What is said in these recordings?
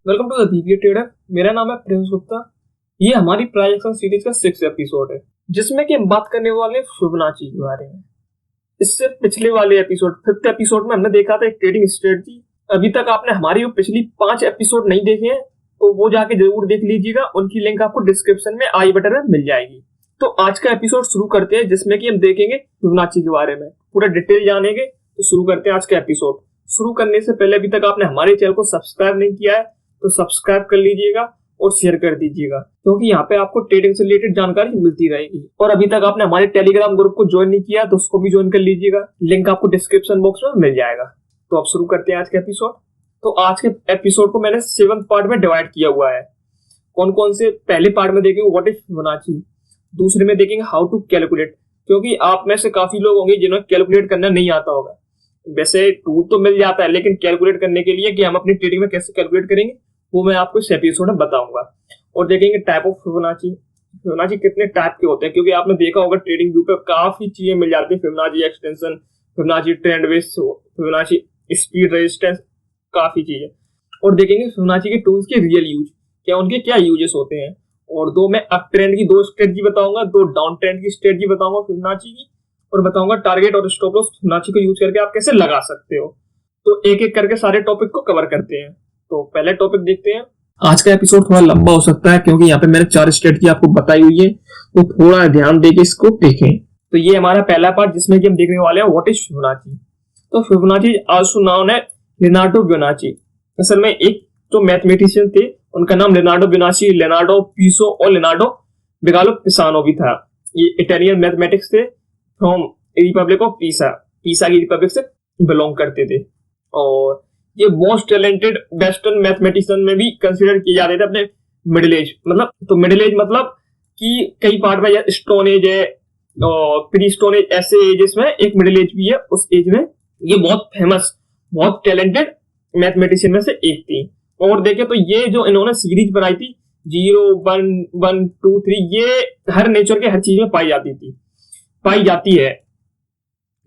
Welcome to the BBA trader. मेरा नाम है प्रिंस गुप्ता। ये हमारी प्राइजेक्शन सीरीज का 6th एपिसोड है, जिसमें कि हम बात करने वाले हैं फिबोनाची के बारे में। इससे पिछले वाले एपिसोड 5th एपिसोड में हमने देखा था एक ट्रेडिंग स्ट्रेटजी। अभी तक आपने हमारी वो पिछली 5 एपिसोड नहीं देखे हैं तो वो जाके जरूर देख लीजिएगा। उनकी लिंक आपको डिस्क्रिप्शन में आई बटन में मिल जाएगी। तो आज का एपिसोड शुरू करते हैं, जिसमें कि हम देखेंगे फिबोनाची के बारे में पूरा डिटेल जानेंगे। तो शुरू करते हैं आज का एपिसोड। शुरू करने से पहले अभी तक आपने हमारे चैनल को सब्सक्राइब नहीं किया है तो सब्सक्राइब कर लीजिएगा और शेयर कर दीजिएगा, क्योंकि यहाँ पे आपको ट्रेडिंग से रिलेटेड जानकारी मिलती रहेगी। और अभी तक आपने हमारे टेलीग्राम ग्रुप को ज्वाइन नहीं किया तो उसको भी ज्वाइन कर लीजिएगा, लिंक आपको डिस्क्रिप्शन बॉक्स में मिल जाएगा। तो अब शुरू करते हैं आज के एपिसोड। तो आज के एपिसोड को मैंने 7 पार्ट में डिवाइड किया हुआ है। कौन कौन से? पहले पार्ट में देखेंगे व्हाट इज फिबोनाची, दूसरे में देखेंगे हाउ टू कैलकुलेट, क्योंकि आप में से काफी लोग होंगे जिन्हें कैलकुलेट करना नहीं आता होगा। वैसे टूल तो मिल जाता है, लेकिन कैलकुलेट करने के लिए कि हम अपनी ट्रेडिंग में कैसे कैलकुलेट करेंगे वो मैं आपको इस एपिसोड में बताऊंगा। और देखेंगे टाइप ऑफ फिबोनाची, फिबोनाची कितने टाइप के होते हैं, क्योंकि आपने देखा होगा ट्रेडिंग व्यू पे काफी चीजें मिल जाती है। Fibonacci extension, Fibonacci trend base, Fibonacci speed resistance, काफी चीजें। और देखेंगे फिबोनाची के टूल्स के रियल यूज, क्या उनके क्या यूजेस होते हैं। और दो मैं अप ट्रेंड की 2 स्ट्रेटजी बताऊंगा, 2 डाउन ट्रेंड की स्ट्रेटजी बताऊंगा फिबोनाची की, और बताऊंगा टारगेट और स्टॉप लॉस फिबोनाची को यूज करके आप कैसे लगा सकते हो। तो एक एक करके सारे टॉपिक को कवर करते हैं। तो पहले टॉपिक देखते हैं। आज का एपिसोड थोड़ा लंबा हो सकता है, क्योंकि यहाँ पे मैंने 4 स्ट्रेटजी आपको बताई हुई है, तो थोड़ा ध्यान देके इसको देखें। तो ये हमारा पहला पार्ट, जिसमें कि हम देखने वाले हैं व्हाट इज फिबोनाची। तो फिबोनाची आल्सो नोन है लियोनार्डो फिबोनाची। असल में एक तो मैथमेटिशियन थे, उनका नाम लियोनार्डो फिबोनाची, लियोनार्डो पिसो और लियोनार्डो बिगालो पिसानो भी था। ये इटालियन मैथमेटिक्स थे, फ्रॉम रिपब्लिक ऑफ पीसा, पीसा की रिपब्लिक से बिलोंग करते थे। और ये मोस्ट टैलेंटेड वेस्टर्न मैथमेटिशियन में भी कंसीडर किए जाते थे अपने मिडिल एज। मतलब तो मिडिल एज मतलब कि कई पार्ट में स्टोन एज है, प्री स्टोन एज, ऐसे एजेस में एक मिडिल एज भी है। उस एज में ये बहुत फेमस, बहुत टैलेंटेड मैथमेटिशियन में से एक थी। और देखे तो ये जो इन्होंने सीरीज बनाई थी 0, 1, 1, 2, 3, ये हर नेचर के हर चीज में पाई जाती है।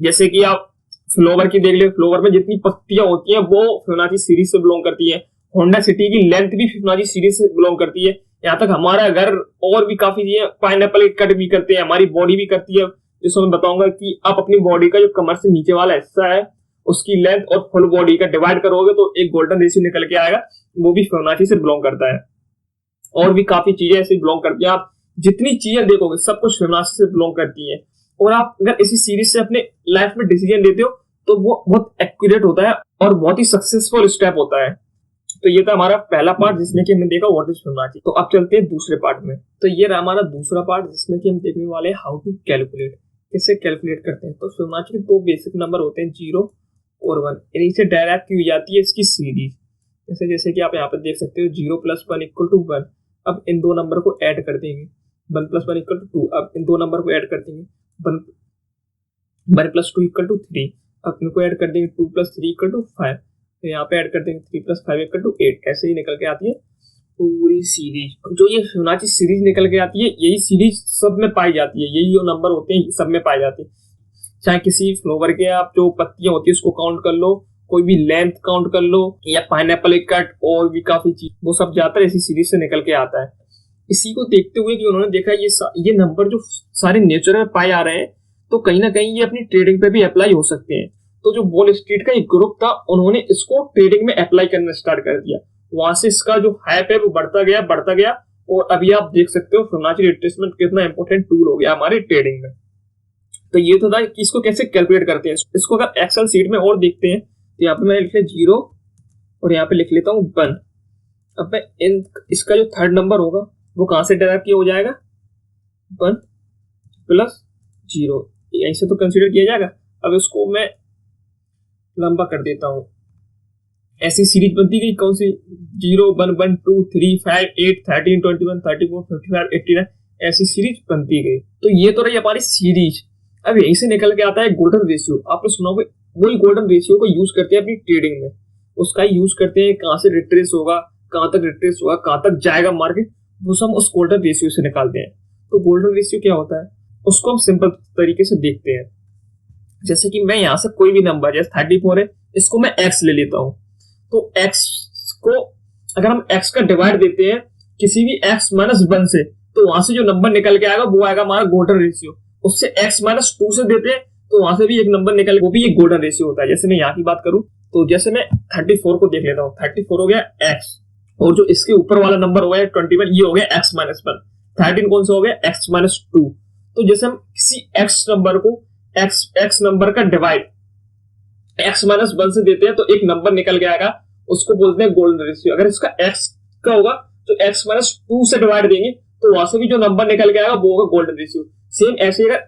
जैसे कि आप फ्लोवर की देख ले, फ्लोवर में जितनी पत्तियां होती हैं वो फिबोनाची सीरीज से बिलोंग करती है। होंडा सिटी की लेंथ भी फिबोनाची सीरीज से बिलोंग करती है। यहाँ तक हमारा घर और भी काफी चीजें, पाइनएप्पल कट भी करते हैं, हमारी बॉडी भी करती है। जिसमें मैं बताऊंगा कि आप अपनी बॉडी का जो कमर से नीचे वाला हिस्सा है उसकी लेंथ और फुल बॉडी का डिवाइड करोगे तो एक गोल्डन रेशियो निकल के आएगा, वो भी फिबोनाची से बिलोंग करता है। और भी काफी चीजें ऐसे बिलोंग करती है। आप जितनी चीजें देखोगे सब कुछ फिबोनाची से बिलोंग करती है। और आप अगर इसी सीरीज से अपने लाइफ में डिसीजन लेते हो तो वो बहुत एक्यूरेट होता है और बहुत ही सक्सेसफुल स्टेप होता है। तो ये था हमारा पहला पार्ट, जिसमें कि हमने देखा व्हाट इज फिबोनाची। तो अब चलते हैं दूसरे पार्ट में। तो ये रहा हमारा दूसरा पार्ट, जिसमें कि हम देखने वाले हैं हाउ टू कैलकुलेट, कैसे कैलकुलेट करते हैं। तो फिबोनाची के 2 बेसिक नंबर होते हैं, 0 और 1। इन्हीं से डायरेक्ट की हो जाती है इसकी सीरीज। जैसे कि आप यहाँ पे देख सकते हो 0 + 1 = 1। अब इन 2 नंबर को ऐड कर देंगे, 1 + 1 = 2। अब इन 2 नंबर को ऐड कर देंगे, 1 + 2 = 3। अब इनको ऐड कर देंगे, 2 + 3 = 5। तो यहाँ पे ऐड कर देंगे 3 + 5 = 8। ऐसे ही निकल के आती है पूरी सीरीज। जो ये फिबोनाची सीरीज निकल के आती है, यही सीरीज सब में पाई जाती है। यही जो नंबर होते हैं सब में पाई जाती है। चाहे किसी फ्लावर के आप जो पत्तियां होती है उसको काउंट कर लो, कोई भी लेंथ काउंट कर लो, या पाइनएप्पल कट, और भी काफी चीज, वो सब ज्यादातर इसी सीरीज से निकल के आता है। इसी को देखते हुए कि उन्होंने देखा ये नंबर जो सारे नेचर में पाए आ रहे हैं, तो कहीं ना कहीं ये अपनी ट्रेडिंग पे भी अप्लाई हो सकते हैं। तो जो वॉल स्ट्रीट का एक ग्रुप था, उन्होंने इसको ट्रेडिंग में अप्लाई करना स्टार्ट कर दिया। वहां से इसका जो हाइप है वो बढ़ता गया। और अभी आप देख सकते हो फिबोनाची रिट्रेसमेंट कितना इंपॉर्टेंट टूल हो गया हमारे ट्रेडिंग में। तो ये तो था कि इसको कैसे कैलकुलेट करते हैं। इसको अगर एक्सेल शीट में और देखते हैं तो यहाँ पे मैं लिख लिया 0 और यहाँ पे लिख लेता हूँ 1। अब मैं इसका जो थर्ड नंबर होगा वो कहां से डेराइव किया हो जाएगा, 1 + 0, यहीं से तो कंसीडर किया जाएगा। अब इसको मैं लंबा कर देता हूं। ऐसी सीरीज बनती गई, कौन सी, 0, 1, 1, 2, 3, 5, 8, 13, 21, 34, 55, 89, ऐसी सीरीज बनती गई। तो ये तो रही हमारी सीरीज। अब यहीं से निकल के आता है गोल्डन रेशियो। आपने सुना होगा, वही गोल्डन रेशियो को यूज करते हैं अपनी ट्रेडिंग में। उसका ही यूज करते हैं, कहां से रिट्रेस होगा, कहां तक रिट्रेस होगा, कहां तक जाएगा मार्केट, वो सब उस गोल्डन रेशियो से निकालते हैं। तो गोल्डन रेशियो क्या होता है, उसको हम सिंपल तरीके से देखते हैं। जैसे कि मैं यहां से कोई भी नंबर, जैसे 34 है, इसको मैं x ले लेता हूं। तो x को अगर हम x का डिवाइड देते हैं किसी भी x माइनस 1 से, तो वहां से जो नंबर निकल के आएगा वो आएगा हमारा गोल्डन रेशियो। उससे x माइनस 2 से देते हैं तो वहां से भी एक नंबर निकल, वो भी एक गोल्डन रेशियो होता है। जैसे मैं यहाँ की बात करूं तो जैसे मैं 34 को देख लेता हूँ, 34 हो गया x, और जो इसके ऊपर वाला नंबर हो गया 21, ये हो गया x माइनस 1। 13 कौन सा हो गया x माइनस 2। तो जैसे हम किसी x नंबर को x नंबर का डिवाइड x माइनस 1 से देते हैं तो एक नंबर निकल के आएगा, उसको बोलते हैं गोल्डन रेशियो। अगर इसका x का होगा तो x माइनस 2 से डिवाइड देंगे तो वहां से भी जो नंबर निकल के आएगा वो होगा गोल्डन रेशियो। सेम ऐसे अगर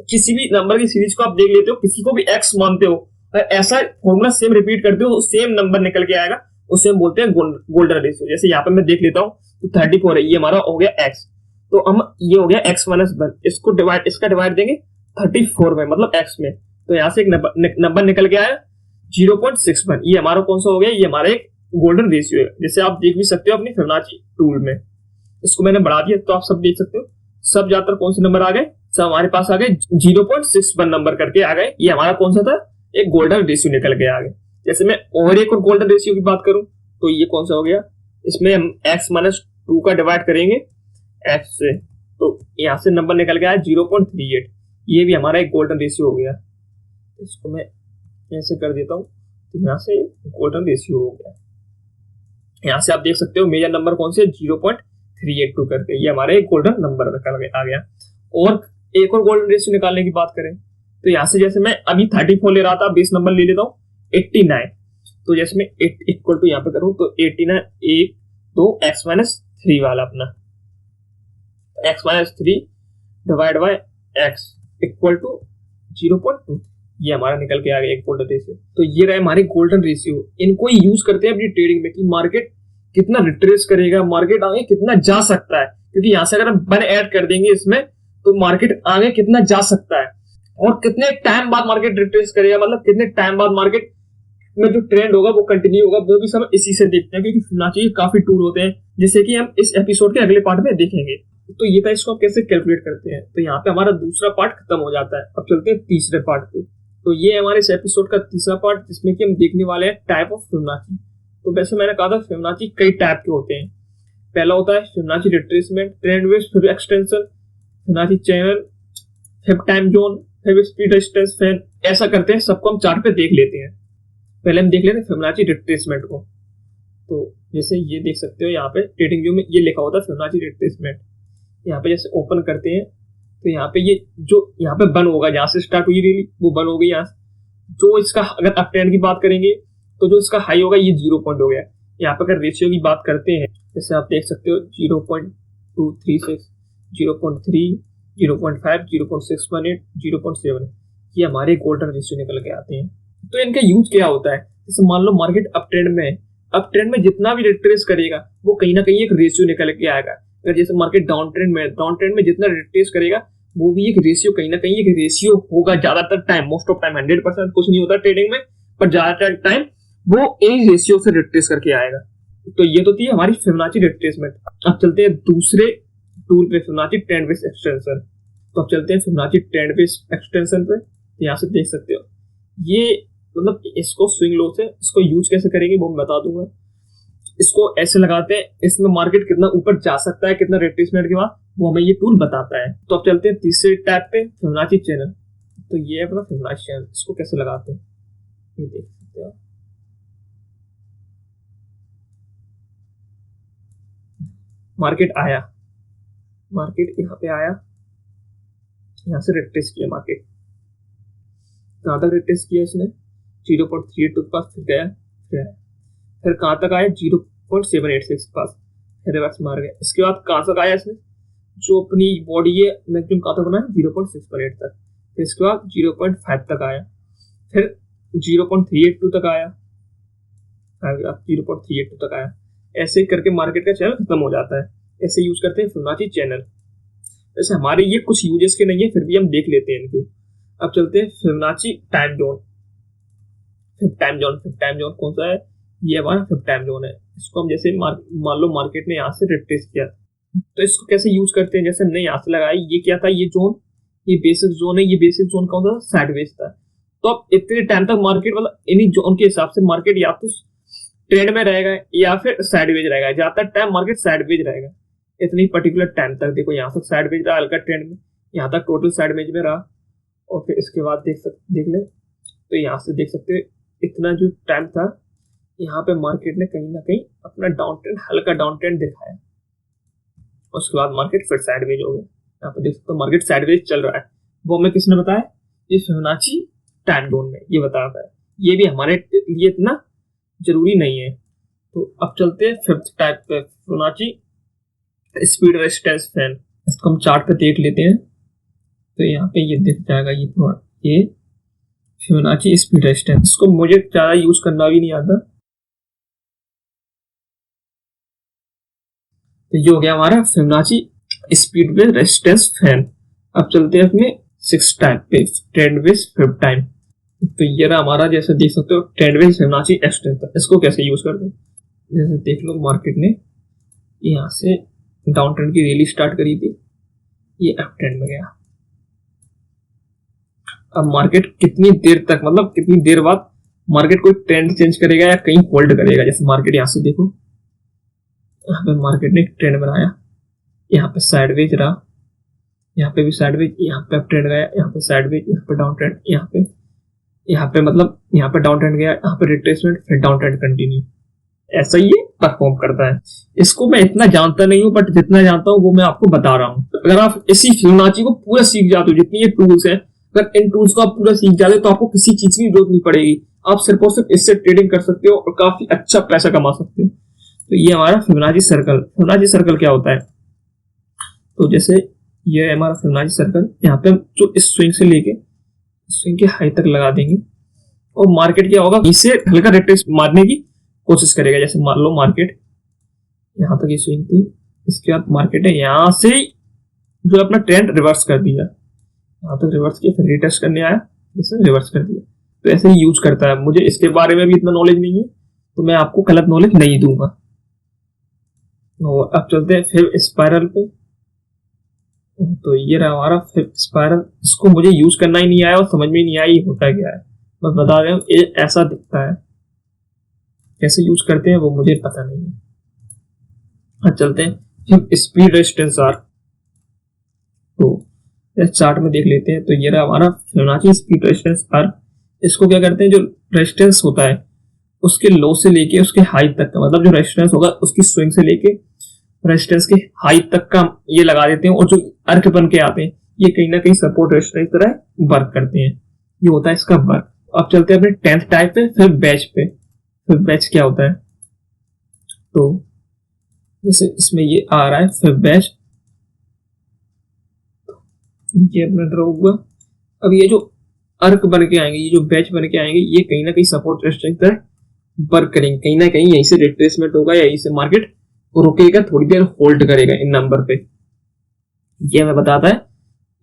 किसी भी नंबर की सीरीज को आप देख लेते हो, किसी को भी x मानते हो, अगर ऐसा फॉर्मूला सेम रिपीट करते हो तो सेम नंबर निकल के आएगा, उसे हम बोलते हैं गोल्डन रेशियो। जैसे यहाँ पे मैं देख लेता हूँ तो 34 है, ये हमारा हो गया x, तो हम ये हो गया x माइनस 1, इसको डिवाइड, इसका डिवाइड देंगे 34 में, मतलब x में, तो यहाँ से एक नंबर निकल के आया 0.61। ये हमारा कौन सा हो गया, ये हमारा एक गोल्डन रेशियो है। जैसे आप देख भी सकते हो अपनी फिबोनाची टूल में, इसको मैंने बढ़ा दिया तो आप सब देख सकते हो, सब ज्यादातर कौन से नंबर आ गए, सब हमारे पास आ गए 0.61 नंबर करके आ गए। ये हमारा कौन सा था, एक गोल्डन रेशियो निकल के आ गए। जैसे मैं और एक और गोल्डन रेशियो की बात करूं तो ये कौन सा हो गया, इसमें हम x माइनस 2 का डिवाइड करेंगे x से, तो यहाँ से नंबर निकल के आया 0.38। ये भी हमारा एक गोल्डन रेशियो हो गया। इसको मैं ऐसे कर देता हूँ तो यहाँ से गोल्डन रेशियो हो गया। यहाँ से आप देख सकते हो मेजर नंबर कौन से 0.382 करके, ये हमारे एक गोल्डन नंबर निकल आ गया। और एक और गोल्डन रेशियो निकालने की बात करें तो यहाँ से जैसे मैं अभी 34 ले रहा था, बेस नंबर ले लेता हूँ 89, तो जैसे मैं इक्वल टू यहाँ पे करूँ तो 89 1 2 x माइनस 3 वाला अपना x minus 3 divide by x equal to 0.2, ये हमारा निकल के आ गया एक गोल्डन रेशियो। तो ये रहे हमारे गोल्डन रेशियो। इनको ही यूज करते हैं अपनी ट्रेडिंग में कि मार्केट कितना रिट्रेस करेगा, मार्केट आगे कितना जा सकता है, क्योंकि यहाँ से अगर हम 1 ऐड कर देंगे इसमें तो मार्केट आगे कितना जा सकता है और कितने टाइम बाद मार्केट रिट्रेस करेगा, मतलब कितने टाइम बाद मार्केट में जो ट्रेंड होगा वो कंटिन्यू होगा, वो भी सब इसी से देखते हैं। क्योंकि फिबोनाची के काफी टूल होते हैं जैसे कि हम इस एपिसोड के अगले पार्ट में देखेंगे। तो ये था इसको हम कैसे कैलकुलेट करते हैं। तो यहाँ पे हमारा दूसरा पार्ट खत्म हो जाता है। अब चलते हैं तीसरे पार्ट पे। तो ये हमारे इस एपिसोड का तीसरा पार्ट, जिसमें कि हम देखने वाले हैं टाइप ऑफ फिबोनाची। तो वैसे मैंने कहा था फिबोनाची कई टाइप के होते हैं। पहला होता है Fibonacci retracement, trend based fib extension, Fibonacci channel, fib time zone, fib speed resistance fan. ऐसा करते हैं, सबको हम चार्ट पे देख लेते हैं। पहले हम देख लेते हैं फिबोनाची रिट्रेसमेंट को। तो जैसे ये देख सकते हो यहाँ पे ट्रेडिंग व्यू में ये लिखा होता है फिबोनाची रिट्रेसमेंट। यहाँ पे जैसे ओपन करते हैं तो यहाँ पे ये जो यहाँ पे बन होगा, जहाँ से स्टार्ट हुई रैली वो बन हो गई। यहाँ जो इसका अगर अप ट्रेंड की बात करेंगे तो जो इसका हाई होगा ये 0 पॉइंट हो गया। यहाँ पे अगर रेशियो की बात करते हैं, जैसे आप देख सकते हो 0.236, 0.3, 0.5, 0.618, 0.7, ये हमारे गोल्डन रेशियो निकल के आते हैं। तो इनका यूज क्या होता है, जैसे मान लो मार्केट अप ट्रेंड में है, अप ट्रेंड में जितना भी रिट्रेस करेगा वो कहीं ना कहीं एक रेशियो निकल के आएगा। अगर जैसे मार्केट डाउन ट्रेंड में, डाउन ट्रेंड में जितना रिट्रेस करेगा वो भी एक रेशियो, कहीं ना कहीं एक रेशियो होगा। ज्यादातर टाइम, मोस्ट ऑफ टाइम, 100% कुछ नहीं होता ट्रेडिंग में, पर ज्यादातर टाइम वो एक रेशियो से रिट्रेस करके आएगा। तो ये तो थी हमारी फिबोनाची रिट्रेसमेंट। अब चलते हैं दूसरे टूल पे, फिबोनाची ट्रेंड बेस्ड एक्सटेंशन। तो अब चलते हैं फिबोनाची ट्रेंड बेस्ड एक्सटेंशन पे। यहाँ से देख सकते हो ये, मतलब इसको स्विंग लो से इसको यूज कैसे करेंगे वो मैं बता दूंगा। इसको ऐसे लगाते हैं, इसमें मार्केट कितना ऊपर जा सकता है कितना रिट्रेसमेंट के बाद, वो हमें ये टूल बताता है। तो अब चलते हैं तीसरे टैब पे, फिबोनाची चैनल। तो ये अपना फिबोनाची चैनल, इसको कैसे लगाते हैं ये देख सकते हो। मार्केट आया, मार्केट यहाँ पे आया, यहाँ से रिट्रेस किया मार्केट। कहाँ तक रिट्रेस किया इसने, 0.38 के पास, फिर गया, फिर कहाँ तक आया 0.786 के पास, फिर रिवर्स मार गया। इसके बाद कहाँ तक आया इसने, जो अपनी बॉडी है मैक्सिमम कहाँ तक बना है 0.618 तक, फिर इसके बाद 0.5 तक आया, फिर 0.382 तक आया, 0.382 तक आया। ऐसे करके मार्केट का चैनल खत्म हो जाता है। ऐसे यूज करते हैं फिबोनाची चैनल। वैसे हमारे ये कुछ यूजेस के नहीं है, फिर भी हम देख लेते हैं इनके। अब चलते हैं Fibonacci time zone. Fib time zone कौन सा है, ये हमारा फिब टाइम जोन है। इसको हम जैसे मान लो मार्केट ने यहाँ से रिट्रेस किया, तो इसको कैसे यूज करते हैं, जैसे हमने यहाँ से लगाया, ये क्या था, ये जोन, ये बेसिक जोन है। ये बेसिक जोन कौन सा, साइडवेज था। तो अब इतने टाइम तक मार्केट, मतलब इन्हीं जोन के हिसाब से मार्केट या तो ट्रेंड में रहेगा या फिर साइडवेज रहेगा। ज्यादातर टाइम मार्केट साइडवेज रहेगा, इतनी पर्टिकुलर टाइम तक। देखो यहाँ तक साइडवेज रहा हल्का ट्रेंड में, यहाँ तक टोटल साइडवेज में रहा, और फिर इसके बाद देख ले तो यहाँ से देख सकते हो इतना जो टाइम था यहाँ पे मार्केट ने कहीं ना कहीं अपना डाउन ट्रेंड, हल्का डाउन ट्रेंड दिखाया। उसके बाद मार्केट फिर साइडवेज हो गया। यहाँ पे देख सकते हो मार्केट साइडवेज चल रहा है। वो हमें किसने बताया? ये फिबोनाची टाइम जोन में ये बताता है। ये भी हमारे लिए इतना जरूरी नहीं है। तो अब चलते हैं फिफ्थ टाइप पे, फिबोनाची स्पीड रेजिस्टेंस फैन। इसको हम चार्ट पे देख लेते हैं तो यहाँ पे ये दिख जाएगा, ये फिबोनाची स्पीड रेजिस्टेंस। इसको मुझे ज्यादा यूज करना भी नहीं आता। तो ये हो गया हमारा Fibonacci speed based resistance fan. अब चलते हैं अपने सिक्स टाइप पे, ट्रेंड बेस्ड फिफ्थ टाइम। तो ये रहा हमारा, जैसे देख सकते हो ट्रेंड बेस्ड फिबोनाची एक्सटेंशन। इसको कैसे यूज करते हैं? जैसे देख लो मार्केट ने यहाँ से डाउन ट्रेंड की रैली स्टार्ट करी थी, ये अप ट्रेंड में गया। अब मार्केट कितनी देर तक, मतलब कितनी देर बाद मार्केट कोई ट्रेंड चेंज करेगा या कहीं होल्ड करेगा? जैसे मार्केट यहाँ से देखो, यहाँ पे मार्केट ने एक ट्रेंड बनाया, यहाँ पे साइडवेज रहा, यहाँ पे भी साइडवेज, यहाँ पे अप ट्रेंड गया, यहाँ पे साइडवेज, यहाँ पे डाउन ट्रेंड, यहाँ पे मतलब यहाँ पे डाउन ट्रेंड गया, यहाँ पे रिट्रेसमेंट, फिर डाउन ट्रेंड कंटिन्यू। ऐसा ही परफॉर्म करता है। इसको मैं इतना जानता नहीं हूँ, बट जितना जानता हूँ वो मैं आपको बता रहा हूँ। अगर आप इसी फिबोनाची को पूरा सीख जाते हो, जितनी ये टूल्स हैं, अगर इन टूल्स को आप पूरा सीख जाते हो तो आपको किसी चीज की जरूरत नहीं पड़ेगी। आप सिर्फ और सिर्फ इससे ट्रेडिंग कर सकते हो और काफी अच्छा पैसा कमा सकते हो। तो ये हमारा फिबोनाची सर्कल। फिबोनाची सर्कल क्या होता है? तो जैसे ये है हमारा फिबोनाची सर्कल। यहाँ पे हम जो इस स्विंग से लेके स्विंग के हाई तक लगा देंगे और मार्केट क्या होगा, इसे हल्का रिट्रेस मारने की कोशिश करेगा। जैसे मान लो मार्केट यहाँ तक ये स्विंग थी, इसके बाद मार्केट ने यहाँ से जो अपना ट्रेंड रिवर्स कर दिया, यहाँ तक रिवर्स किया, फिर रिटेस्ट करने आया, इसने रिवर्स कर दिया। तो ऐसे ही यूज करता है। मुझे इसके बारे में भी इतना नॉलेज नहीं है, तो मैं आपको गलत नॉलेज नहीं दूंगा। और अब चलते हैं फिर स्पाइरल पे। तो ये रहा हमारा फिर स्पाइरल। इसको मुझे यूज करना ही नहीं आया और समझ में ही नहीं आया ये होता क्या है। बस बता रहा हूँ, ये ऐसा दिखता है। कैसे यूज करते हैं वो मुझे पता नहीं है। अब चलते हैं फिर स्पीड रेजिस्टेंस आर। तो इस चार्ट में देख लेते हैं। तो ये रहा हमारा फिबोनाची स्पीड रेजिस्टेंस आर। इसको क्या करते हैं, जो रेजिस्टेंस होता है उसके लो से लेके उसके हाई तक का, मतलब जो रेजिस्टेंस होगा उसकी स्विंग से लेके रेजिस्टेंस के हाई तक का ये लगा देते हैं। और जो अर्क बन के आते हैं ये कहीं ना कहीं सपोर्ट रेजिस्टेंस तरह वर्क करते हैं। ये होता है इसका वर्क। अब चलते हैं अपने 10th टाइप पे, फिर बैच पे। फिर बैच क्या होता है? तो जैसे इसमें ये आ रहा है फिर बैच, ये अपना ड्रॉ हुआ। अब ये जो अर्क बन के आएंगे, ये जो बैच बन के आएंगे, ये कहीं ना कहीं सपोर्ट रेजिस्टेंस तरह वर्क करेंगे। कहीं ना कहीं यहीं से रिट्रेसमेंट होगा, यहीं से मार्केट रुकेगा, थोड़ी देर होल्ड करेगा इन नंबर पे। ये हमें बताता है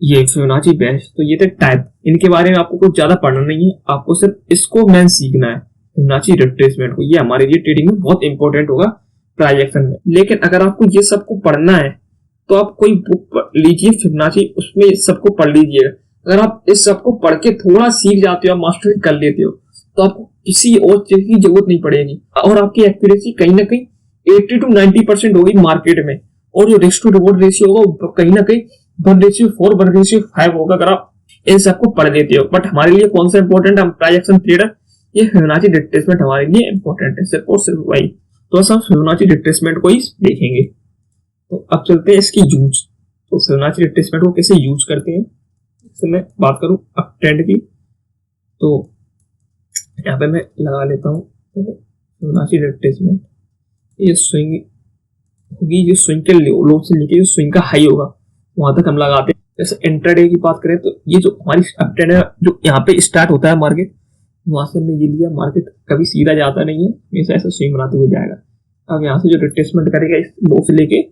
ये फिबोनाची बैच। तो ये थे टाइप। इनके बारे में आपको कुछ ज्यादा पढ़ना नहीं है, आपको सिर्फ इसको मेन सीखना है, फिबोनाची रिट्रेसमेंट को। ये हमारे लिए ट्रेडिंग में बहुत इंपॉर्टेंट होगा प्राइस एक्शन में। लेकिन अगर आपको ये सबको पढ़ना है तो आप कोई बुक लीजिए फिबोनाची, उसमें सबको पढ़ लीजिएगा। अगर आप इस सबको पढ़ के थोड़ा सीख जाते हो, मास्टरी कर लेते हो, तो आपको किसी और चीज की जरूरत नहीं पड़ेगी और आपकी एक्यूरेसी कहीं ना कहीं 80 to 90% होगी मार्केट में। और जो रिस्क टू रिवॉर्ड रेशियो होगा वो कहीं ना कहीं 1:4, 1:5 होगा, अगर आप इन सबको पढ़ लेते हो। बट हमारे लिए कौन सा इंपॉर्टेंट है, हम प्राइस एक्शन ट्रेडर, ये फिबोनाची रिट्रेसमेंट हमारे लिए इंपॉर्टेंट है, सिर्फ और सिर्फ वही। तो हम फिबोनाची रिट्रेसमेंट को ही देखेंगे। तो अब चलते हैं इसकी यूज। तो फिबोनाची रिट्रेसमेंट को कैसे यूज करते हैं, इससे मैं बात करूं अप ट्रेंड की। तो यहाँ पे मैं लगा लेता हूँ फिबोनाची रिट्रेसमेंट। ये स्विंग होगी, जो स्विंग के लो से लेके जो स्विंग का हाई होगा वहां तक हम लगाते हैं। जैसे इंट्राडे की बात करें तो ये जो हमारी अप ट्रेंड है, जो यहाँ पे स्टार्ट होता है मार्केट, वहां से हमने ये लिया। मार्केट कभी सीधा जाता नहीं है, हमेशा ऐसा स्विंग बनाते हुए जाएगा। अब यहाँ से जो रिट्रेसमेंट करेगा इस लो से लेके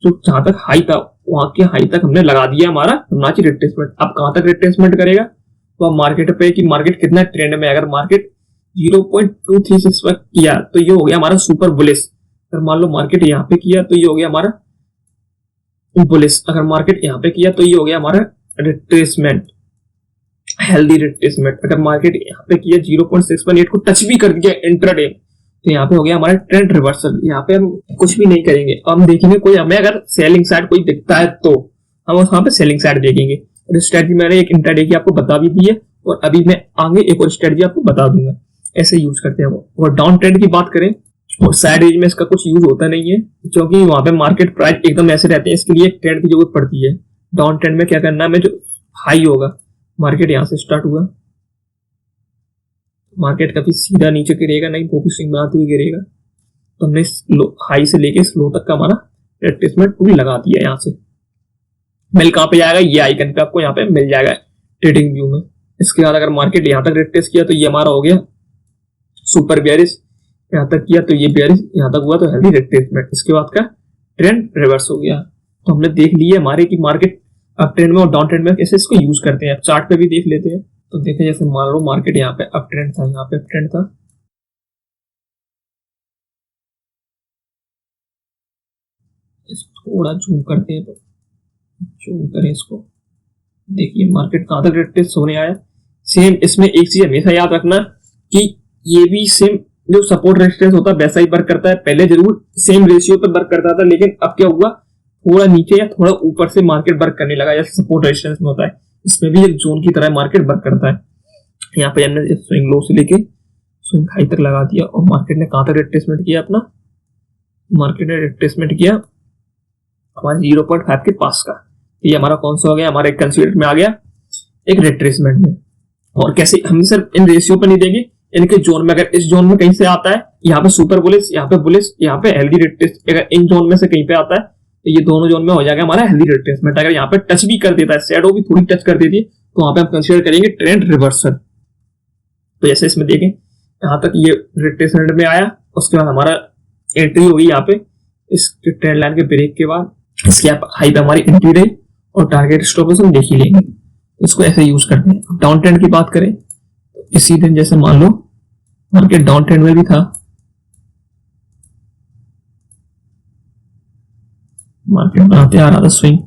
जो जहां तक हाई था, वहां के हाई तक हमने लगा दिया हमारा फिबोनाची रिट्रेसमेंट। अब कहां तक रिट्रेसमेंट करेगा, तो अब मार्केट पे कि मार्केट कितना ट्रेंड में। अगर मार्केट 0.236 पर किया तो ये हो गया हमारा सुपर बुलिश। अगर मान लो मार्केट यहाँ पे किया तो ये हो गया हमारा बुलिश। अगर मार्केट यहाँ पे किया तो ये हो गया हमारा रिट्रेसमेंट, हेल्दी रिट्रेसमेंट। अगर मार्केट यहाँ पे किया 0.618 को टच भी कर दिया इंट्राडे, तो यहाँ पे हो गया हमारा ट्रेंड रिवर्सल। यहाँ पे हम कुछ भी नहीं करेंगे, हम देखेंगे कोई हमें अगर सेलिंग साइड कोई दिखता है तो हम वहां पे सेलिंग साइड देखेंगे। और स्ट्रेटजी मैंने एक इंट्राडे की आपको बता भी दी है और अभी मैं आगे एक और स्ट्रेटजी आपको बता दूंगा, ऐसे यूज करते हैं वो। और डाउन ट्रेंड की बात करें और साइड रेंज में इसका कुछ यूज होता नहीं है, क्योंकि वहां पे मार्केट प्राइस एकदम ऐसे रहते हैं, इसके लिए एक ट्रेंड की जरूरत पड़ती है। डाउन ट्रेंड में क्या करना है, में जो हाई होगा, मार्केट यहाँ से स्टार्ट हुआ, मार्केट कभी सीधा नीचे गिरेगा नहीं, वो भी स्विंग बनाते हुए गिरेगा। तो हमने हाई से लेके स्लो तक का हमारा रिट्रेसमेंट टूल लगा दिया। यहाँ से मिल कहाँ पे जाएगा, ये आइकन पे आपको यहाँ पे मिल जाएगा ट्रेडिंग व्यू में। इसके बाद अगर मार्केट यहाँ तक रिट्रेस किया तो ये हमारा हो गया सुपर बेयरिश, यहाँ तक किया तो ये बेयरिश, यहाँ तक हुआ तो हेल्दी रिट्रेसमेंट। इसके बाद का ट्रेंड रिवर्स हो गया। तो हमने देख लिया हमारे की मार्केट अप ट्रेंड में और डाउन ट्रेंड में कैसे इसको यूज करते हैं। चार्ट पे भी देख लेते हैं। तो देखें जैसे मान लो मार्केट यहाँ पे अप ट्रेंड था, यहाँ पे अप ट्रेंड था, इसको थोड़ा जूम करते हैं, जूम करें इसको, देखिए मार्केट कहां तक रिट्रेस होने आया। सेम इसमें एक चीज हमेशा याद रखना कि ये भी सेम जो सपोर्ट रेजिस्टेंस होता है वैसा ही वर्क करता है। पहले जरूर सेम रेशियो पे वर्क करता था, लेकिन अब क्या हुआ, थोड़ा नीचे या थोड़ा ऊपर से मार्केट वर्क करने लगा, जैसे सपोर्ट रेजिस्टेंस में होता है। इसमें भी एक जोन की तरह मार्केट वर्क करता है। यहाँ पे हमने स्विंग लो से लेके स्विंग हाई तक लगा दिया और मार्केट ने कहां तक रिट्रेसमेंट किया अपना, मार्केट ने रिट्रेसमेंट किया हमारे 0.5 के पास का। ये हमारा कौन सा हो गया, हमारे कंसीडर में आ गया एक रिट्रेसमेंट में। और कैसे हम सिर्फ इन रेशियो पर नहीं देंगे, इनके जोन में, अगर इस जोन में कहीं से आता है, यहाँ पे सुपर बुलिश, यहाँ पे बुलिश, यहाँ पे हेल्दी रिट्रेस, अगर इन जोन में से कहीं पे आता है तो ये दोनों जोन में हो जाएगा हमारा हेल्दी रिट्रेसमेंट। अगर यहाँ पे टच भी कर देता है, शैडो भी थोड़ी टच कर देती है, तो वहां पे हम कंसीडर करेंगे ट्रेंड रिवर्सल। तो जैसे इसमें देखें यहाँ तक ये रिट्रेसमेंट में आया, उसके बाद हमारा एंट्री होगी यहाँ पे इस ट्रेंड लाइन के ब्रेक के बाद, इसके हाई पे हमारी एंट्री रही और टारगेट स्टॉप लॉस हम देख ही लेंगे। इसको ऐसे यूज करते हैं। डाउन ट्रेंड की बात करें तो इसी दिन जैसे मान लो मार्केट डाउन ट्रेंड में भी था, मार्केट बनाते आ रहा था स्विंग,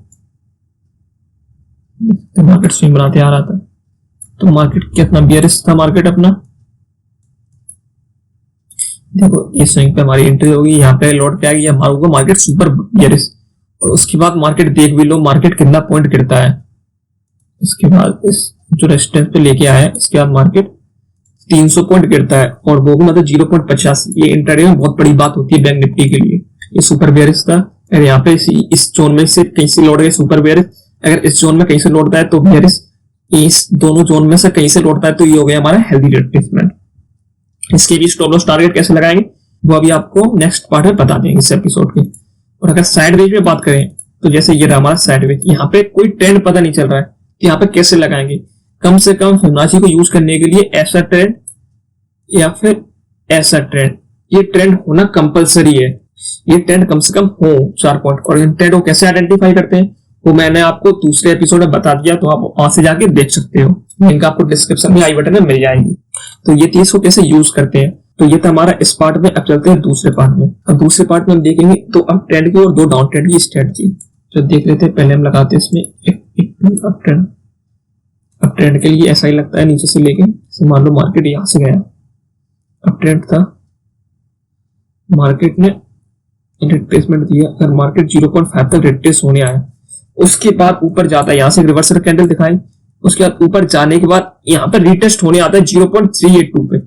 मार्केट स्विंग बनाते आ रहा था, तो मार्केट कितना बियरिश था मार्केट अपना, देखो ये स्विंग पे हमारी एंट्री होगी, यहाँ पे लौट के आएगी, हमारा होगा मार्केट सुपर बियरिश। और उसके बाद मार्केट देख भी लो मार्केट कितना पॉइंट गिरता है। इसके बाद इस जो रेजिस्टेंस पे लेके आया है, इसके बाद मार्केट 300 पॉइंट गिरता है और वो भी मतलब 0.85। ये इंट्राडे में बहुत बड़ी बात होती है बैंक निफ्टी के लिए। ये सुपर बेयरिश था, अगर यहाँ पे इस जोन में से कहीं से लौट गए सुपर बेयरिश, अगर इस जोन में कहीं से लौटता है तो बेयरिश, इस दोनों जोन में से कहीं से लौटता है तो ये हो गया हमारा हेल्दी रिट्रेसमेंट। इसके भी स्टॉप लॉस टारगेट कैसे लगाएंगे वो अभी आपको नेक्स्ट पार्ट में बता देंगे इस एपिसोड के। और अगर साइडवेज में बात करें तो जैसे ये रहा हमारा साइडवेज, यहाँ पे कोई ट्रेंड पता नहीं चल रहा है, तो यहाँ पे कैसे लगाएंगे, कम से कम फिबोनाची को यूज करने के लिए ऐसा ट्रेंड या फिर ऐसा ट्रेंड, ये ट्रेंड होना कंपलसरी है। ये ट्रेंड कम से कम हो 4 पॉइंट। और इन ट्रेंड को कैसे आइडेंटिफाई करते हैं वो मैंने आपको दूसरे एपिसोड में बता दिया, तो आप वहां से जाके देख सकते हो, लिंक आपको डिस्क्रिप्शन में आई बटन में मिल जाएगी। तो ये चीज को कैसे यूज करते हैं, तो ये था हमारा इस पार्ट में। अब चलते हैं दूसरे पार्ट में। अब दूसरे पार्ट में हम देखेंगे तो अप ट्रेंड की और 2 डाउन ट्रेंड की स्ट्रेटजी तो देख लेते हैं। पहले हम लगाते हैं इसमें एक अप ट्रेंड। अप ट्रेंड के लिए ऐसा ही लगता है नीचे से लेके, मान लो मार्केट यहां से गया, अप ट्रेंड था, मार्केट ने रिट्रेसमेंट दिया, अगर मार्केट 0.5 तक रिट्रेस होने आया, उसके बाद ऊपर जाता है, यहां से रिवर्सल कैंडल दिखाई, उसके बाद ऊपर जाने के बाद यहाँ पर रिटेस्ट होने आता है 0.382 पे,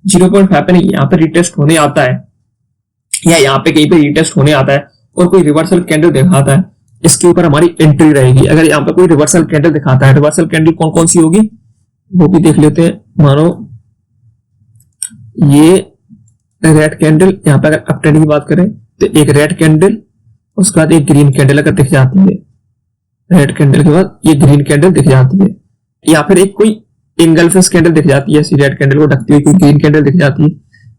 0.5 पे नहीं, यहाँ पे रिटेस्ट होने आता है या यहाँ पे कहीं पे रिटेस्ट होने आता है और कोई रिवर्सल कैंडल दिखाता है, इसके ऊपर हमारी एंट्री रहेगी। अगर यहाँ पे कोई रिवर्सल कैंडल दिखाता है, रिवर्सल कैंडल कौन कौन सी होगी वो भी देख लेते हैं। मानो ये रेड कैंडल, यहाँ पे अगर अप ट्रेंड की बात करें तो एक रेड कैंडल, उसके बाद एक ग्रीन कैंडल अगर दिख जाती है, रेड कैंडल के बाद ये ग्रीन कैंडल दिख जाती है, या फिर एक कोई एंगलफिश कैंडल दिख जाती है, ऐसी रेड कैंडल को ढकती हुई कोई ग्रीन कैंडल दिख जाती है,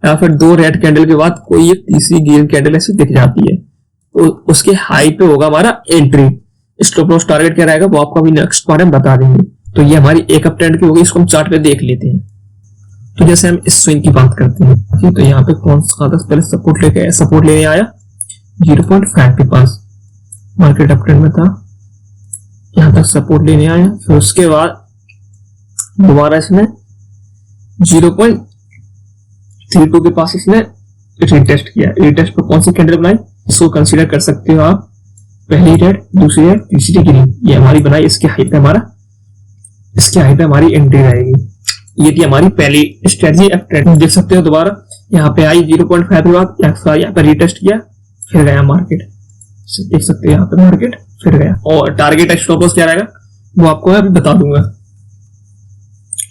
या फिर 2 रेड कैंडल के बाद कोई एक तीसरी ग्रीन कैंडल ऐसी दिख जाती है, तो उसके हाई पे होगा हमारा एंट्री। स्टॉप लॉस टारगेट क्या रहेगा वो आपको अभी नेक्स्ट पार्ट में बता देंगे। तो ये हमारी एक अप ट्रेंड की होगी, इसको हम चार्ट पे देख लेते हैं। तो जैसे हम इस स्विंग की बात करते हैं, ठीक, तो यहाँ पे कौन सा था, पहले सपोर्ट लेके आया, सपोर्ट लेने आया 0.5 के पास, मार्केट अप ट्रेंड में था, यहां तक सपोर्ट लेने आया, फिर उसके बाद दोबारा इसने 0.32 के पास इसने रिटेस्ट किया। रिटेस्ट पर कौन सी कैंडल बनाई, इसको कंसीडर कर सकते हो आप, पहली रेड, दूसरी रेड, तीसरी ग्रीन, ये हमारी बनाई। इसके हाई पे हमारी एंट्री रहेगी। ये थी हमारी पहली स्ट्रेटजी। अब ट्रेंड देख सकते हो दोबारा यहाँ पे आई 0.5 के बाद यहाँ पे रिटेस्ट किया, फिर गया मार्केट, देख सकते हो यहाँ पे मार्केट फिर गया। और टारगेट स्टॉप लॉस क्या रहेगा वो आपको अभी बता दूंगा।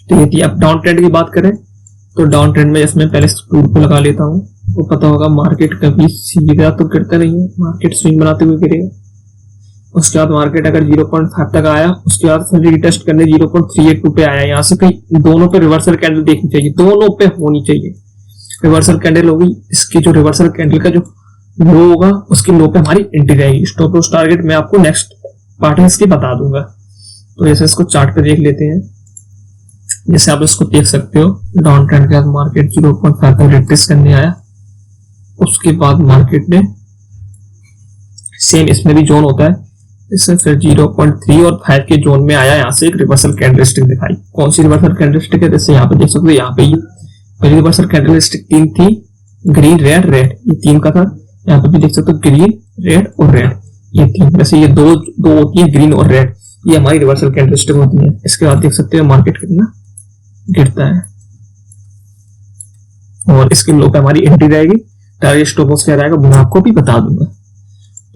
तो ये थी। अब डाउन ट्रेंड की बात करें तो डाउन ट्रेंड में इसमें पहले टूल को लगा लेता हूँ, वो पता होगा मार्केट कभी सीधा तो गिरता नहीं है, मार्केट स्विंग बनाते हुए गिरेगा। उसके बाद मार्केट अगर 0.5 तक आया, उसके बाद फिर रिटेस्ट करने 0.382 पे आया। यहाँ से कहीं दोनों पे रिवर्सल कैंडल देखनी चाहिए, दोनों पे होनी चाहिए रिवर्सल कैंडल होगी। इसकी जो रिवर्सल कैंडल का जो लो होगा उसकी लो पे हमारी एंट्री रहेगी। स्टॉप लॉस टारगेट मैं आपको नेक्स्ट पार्ट में इसकी बता दूंगा। तो जैसे इसको चार्ट पे देख लेते हैं, जैसे आप इसको देख सकते हो डाउन ट्रेंड के बाद मार्केट 0.5 तक रिटेस्ट करने आया, उसके बाद मार्केट ने सेम इसमें भी जोन होता है, इससे फिर 0.3 और 5 के जोन में आया, यहाँ से एक रिवर्सल कैंडलस्टिक दिखाई। कौन सी रिवर्सल कैंडलस्टिक है, जैसे यहाँ पे देख सकते हो, यहाँ पे ये पहली रिवर्सल कैंडलस्टिक 3 थी, ग्रीन रेड रेड, ये 3 का था। यहाँ पे भी देख सकते हो ग्रीन रेड और रेड, ये 3, जैसे ये दो होती है ग्रीन और रेड, ये हमारी रिवर्सल कैंडलस्टिक होती है। इसके बाद देख सकते हो मार्केट कितना गिरता है और इसके लो पे हमारी एंट्री रहेगी। टारगेट स्टॉप लॉस क्या रहेगा वो मैं आपको भी बता दूंगा।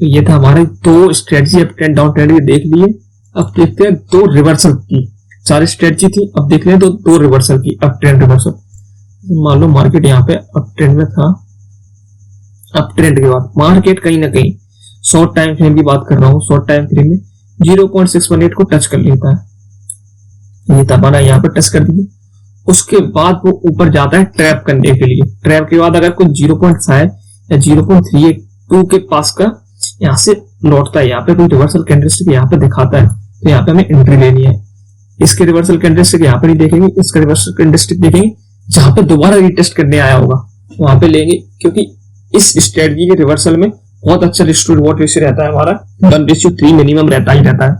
तो ये था हमारे 2 strategy up trend down trend के देख लिए। अब देखते हैं 2 रिवर्सल की। 4 स्ट्रेटजी थी, अब देख लें तो 2 रिवर्सल की, अप ट्रेंड रिवर्सल। मान लो मार्केट यहाँ पे अप ट्रेंड में था, अप ट्रेंड के बाद मार्केट कहीं ना कहीं शॉर्ट टाइम फ्रेम की बात कर रहा हूँ, शॉर्ट टाइम फ्रेम में 0.618 को टच कर लेता है। ये तबाना यहाँ पे टच कर दिया, उसके बाद वो ऊपर जाता है ट्रैप करने के लिए। ट्रैप के बाद अगर कोई 0.5 या 0.382 के पास का यहाँ से लौटता है, यहाँ पे कोई रिवर्सल कैंडलस्टिक यहाँ पे दिखाता है, तो यहाँ पे हमें एंट्री लेनी है। इसके रिवर्सल कैंडलस्टिक यहाँ पे नहीं देखेंगे, इसका रिवर्सल कैंडलस्टिक देखेंगे जहां पे दोबारा रिटेस्ट करने आया होगा वहां पे लेंगे, क्योंकि इस स्ट्रेटजी के रिवर्सल में बहुत अच्छा रिस्क टू रिवॉर्ड रेशियो रहता है हमारा, 1:3 मिनिमम रहता ही रहता है।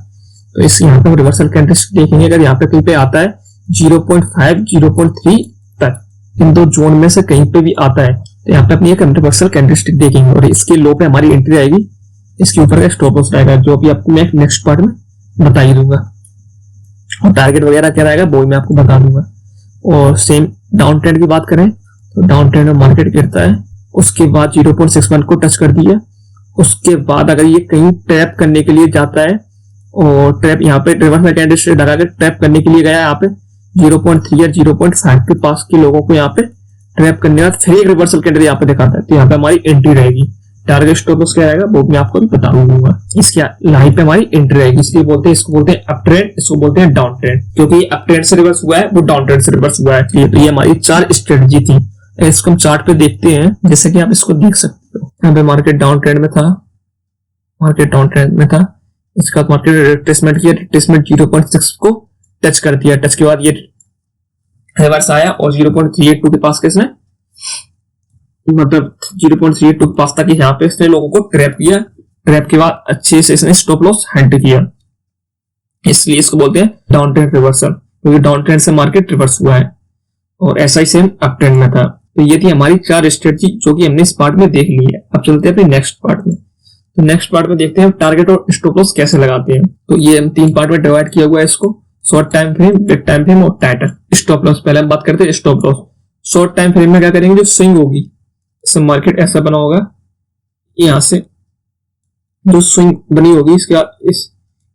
तो इस यहाँ पे रिवर्सल कैंडलस्टिक देखेंगे, अगर यहाँ पे कहीं पे आता है 0.5 0.3 तक, इन 2 जोन में से कहीं पे भी आता है, तो यहाँ पे अपनी एक रिवर्सल कैंडलस्टिक देखेंगे और इसके लो पे हमारी एंट्री आएगी। इसके ऊपर का स्टॉप लॉस रहेगा, जो अभी आपको मैं नेक्स्ट पार्ट में बता ही दूंगा, और टारगेट वगैरह क्या रहेगा वो मैं आपको बता दूंगा। और सेम डाउन ट्रेंड की बात करें तो डाउन ट्रेंड में मार्केट गिरता है, उसके बाद 0.61 को टच कर दिया, उसके बाद अगर ये कहीं ट्रैप करने के लिए जाता है और ट्रैप यहाँ पे रिवर्सल कैंडलस्टिक लगा के ट्रैप करने के लिए गया, यहाँ पे 0.3 या 0.5 के पास के लोगों को यहाँ पे ट्रैप करने के बाद फिर एक रिवर्सल कैंडल यहाँ पे दिखाता है, तो यहाँ पे हमारी एंट्री रहेगी। टारगेट स्टॉप लॉस क्या रहेगा वो मैं आपको भी बता दूंगा। इसके लाइन पे हमारी एंट्री रहेगी, इसलिए बोलते हैं, इसको बोलते हैं अप ट्रेंड, इसको बोलते हैं डाउन ट्रेंड, क्योंकि ये अप ट्रेंड से रिवर्स हुआ है, वो डाउन ट्रेंड से रिवर्स हुआ है। तो ये हमारी 4 स्ट्रेटजी थी। इसको हम चार्ट पे देखते हैं, जैसे कि आप इसको देख सकते हो, यहाँ पे मार्केट डाउन ट्रेंड में था, मार्केट डाउन ट्रेंड में था, इसके बाद मार्केट रिट्रेसमेंट किया, रिट्रेसमेंट 0.6 को टच कर दिया, टच के बाद ये रिवर्स आया और 0.382 के पास किसने मतलब 0.382 के पास तक यहाँ पे इसने लोगों को ट्रैप किया, ट्रैप के बाद अच्छे से इसने स्टॉप लॉस हैंड किया, इसलिए इसको बोलते हैं डाउन ट्रेंड रिवर्सल, क्योंकि डाउन ट्रेंड से मार्केट रिवर्स हुआ है और ऐसा ही सेम अप ट्रेंड में था। तो ये थी हमारी 4 स्ट्रेटजी जो कि हमने इस पार्ट में देख ली है। अब चलते हैं अपने नेक्स्ट पार्ट में। तो नेक्स्ट पार्ट में देखते हैं टारगेट और स्टॉप लॉस कैसे लगाते हैं। तो ये हम 3 पार्ट में डिवाइड किया हुआ है इसको, short time frame, mid time frame और टाइटर स्टॉप लॉस। पहले हम बात करते हैं stop loss. Short time frame में क्या करेंगे, जो स्विंग होगी, इससे मार्केट ऐसा बना होगा, यहाँ से जो स्विंग बनी होगी, इसके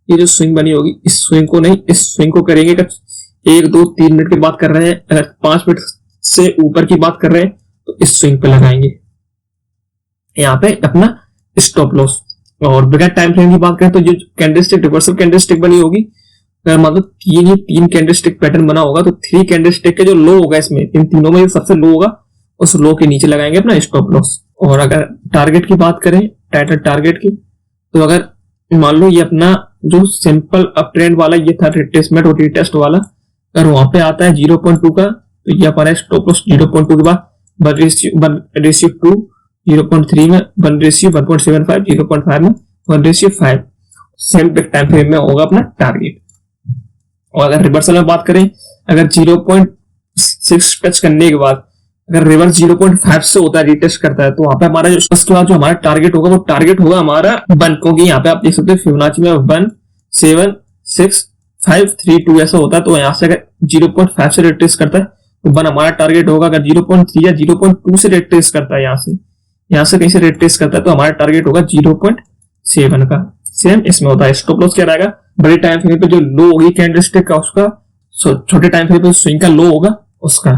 ये जो स्विंग बनी होगी, इस स्विंग को नहीं, इस स्विंग को करेंगे 1 2 3 मिनट की बात कर रहे हैं, अगर 5 मिनट से ऊपर की बात कर रहे हैं तो इस स्विंग पे लगाएंगे यहाँ पे अपना स्टॉप लॉस। और बिगर टाइम फ्रेम की बात करें तो जो कैंडलस्टिक रिवर्सल कैंडलस्टिक बनी होगी, अगर मतलब 3 कैंडलस्टिक पैटर्न बना होगा तो 3 कैंडलस्टिक के जो लो होगा इसमें, इन तीनों में सबसे लो होगा, उस लो के नीचे लगाएंगे अपना स्टॉप लॉस। और अगर टारगेट की बात करें, टाइटर टारगेट की, तो अगर मान लो ये अपना जो सिंपल अप ट्रेंड वाला ये था रिट्रेसमेंट और रिटेस्ट वाला, अगर वहां पे आता है 0.2 का, तो ये हमारा स्टॉप लॉस 0.2 के बाद 1:2, 0.3 में 1:1.75, 0.5 में 1:5, सेम टाइम फ्रेम में होगा अपना टारगेट। और अगर रिवर्सल में बात करें, अगर 0.6 टच करने के बाद अगर रिवर्स 0.5 से होता है, रीटेस्ट करता है, तो वहां पे हमारा उसके बाद जो हमारा टारगेट होगा वो टारगेट होगा हमारा 1, क्योंकि यहाँ पे आप देख सकते हैं फिबोनाची में 1 7 6 5 3 2 ऐसा होता है। तो यहाँ से अगर 0.5 से रिट्रेस करता है तो 1 हमारा टारगेट होगा। अगर 0.3 या 0.2 से रिट्रेस करता है, यहाँ से कहीं से रिट्रेस करता है, तो हमारा टारगेट होगा 0.7 का। सेम इसमें होता है। स्टॉप लॉस क्या रहेगा, बड़े टाइम फ्रेम पे जो लो होगी कैंडलस्टिक का उसका, छोटे टाइम फ्रेम पे स्विंग का लो होगा उसका,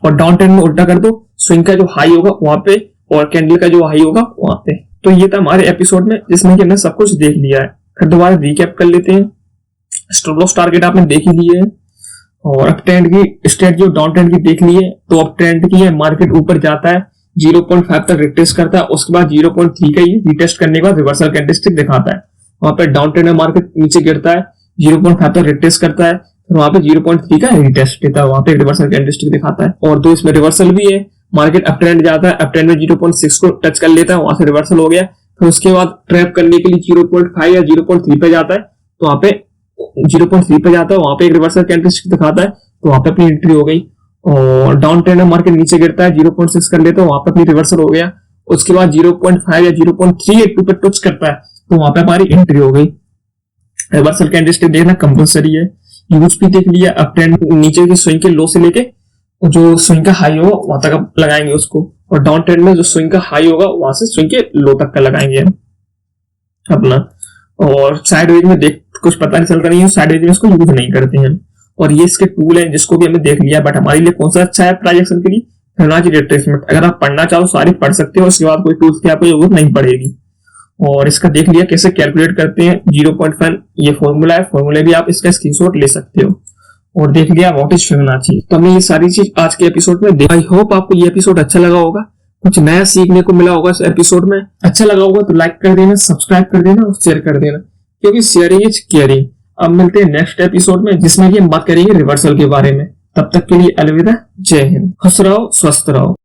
और डाउन ट्रेंड में उल्टा कर दो, स्विंग का जो हाई होगा वहां पे और कैंडल का जो हाई होगा वहां पे। तो ये था हमारे एपिसोड में जिसमें कि हमने सब कुछ देख लिया है। फिर दोबारा रिकैप कर लेते हैं। स्टॉप लॉस टारगेट आपने देख ही लिए है, और अप ट्रेंड की स्ट्रेटजी और डाउन ट्रेंड की देख ली है। तो अप ट्रेंड की है, मार्केट ऊपर जाता है, 0.5 तक रिटेस्ट करता है, उसके बाद 0.3 का ही रिटेस्ट करने के बाद रिवर्सल कैंडलस्टिक दिखाता है। वहां पे डाउन ट्रेंड में मार्केट नीचे गिरता है, 0.5 तक रिटेस्ट करता है, फिर वहां पे 0.3 का रिटेस्ट देता है, वहां पे रिवर्सल कैंडलस्टिक दिखाता है। और दो इसमें रिवर्सल भी है, मार्केट अप ट्रेंड जाता है, अप ट्रेंड में 0.6 को टच कर लेता है, वहां से रिवर्सल हो गया। फिर उसके बाद ट्रैप करने के लिए 0.5 या 0.3 पे जाता है, तो वहां पे 0.3 पे जाता है, वहां पे एक रिवर्सल कैंडलस्टिक दिखाता है, तो वहां पे अपनी एंट्री हो गई। और डाउन ट्रेंड में मार्केट नीचे गिरता है, 0.6 कर लेता है, वहां पे अपनी रिवर्सल हो गया। उसके बाद 0.5 या 0.382 पे टच करता है, तो वहां पे हमारी एंट्री हो गई। रिवर्सल कैंडलस्टिक देखना कंपलसरी है। यूज भी देख लिया, अप ट्रेंड नीचे की स्विंग के लो से लेके जो स्विंग का हाई होगा वहां तक लगाएंगे उसको, और डाउन ट्रेंड में जो स्विंग का हाई होगा वहां से स्विंग के लो तक का लगाएंगे हम अपना। और साइडवेज में देख कुछ पता नहीं चलता नहीं है, साइडवेज में इसको यूज नहीं करते हैं। और ये इसके टूल है जिसको भी हमने देख लिया, बट हमारे लिए कौन सा अच्छा है प्राइस एक्शन के लिए, फिबोनाची रिट्रेसमेंट। अगर आप पढ़ना चाहो सारी पढ़ सकते हो, उसके बाद कोई टूल्स की आपको जरूरत नहीं पड़ेगी। और इसका देख लिया कैसे कैलकुलेट करते हैं 0.5, ये फॉर्मूला है, फॉर्मूले भी आप इसका स्क्रीनशॉट ले सकते हो। और देख लिया व्हाट इज फिबोनाची। तो हमने ये सारी चीज आज के एपिसोड में देखा। आई होप आपको ये एपिसोड अच्छा लगा होगा, कुछ नया सीखने को मिला होगा इस एपिसोड में। अच्छा लगा होगा तो लाइक कर देना, सब्सक्राइब कर देना और शेयर कर देना, क्योंकि शेयरिंग इज केयरिंग। अब मिलते हैं नेक्स्ट एपिसोड में जिसमें कि हम बात करेंगे रिवर्सल के बारे में। तब तक के लिए अलविदा, जय हिंद, खुश रहो, स्वस्थ रहो।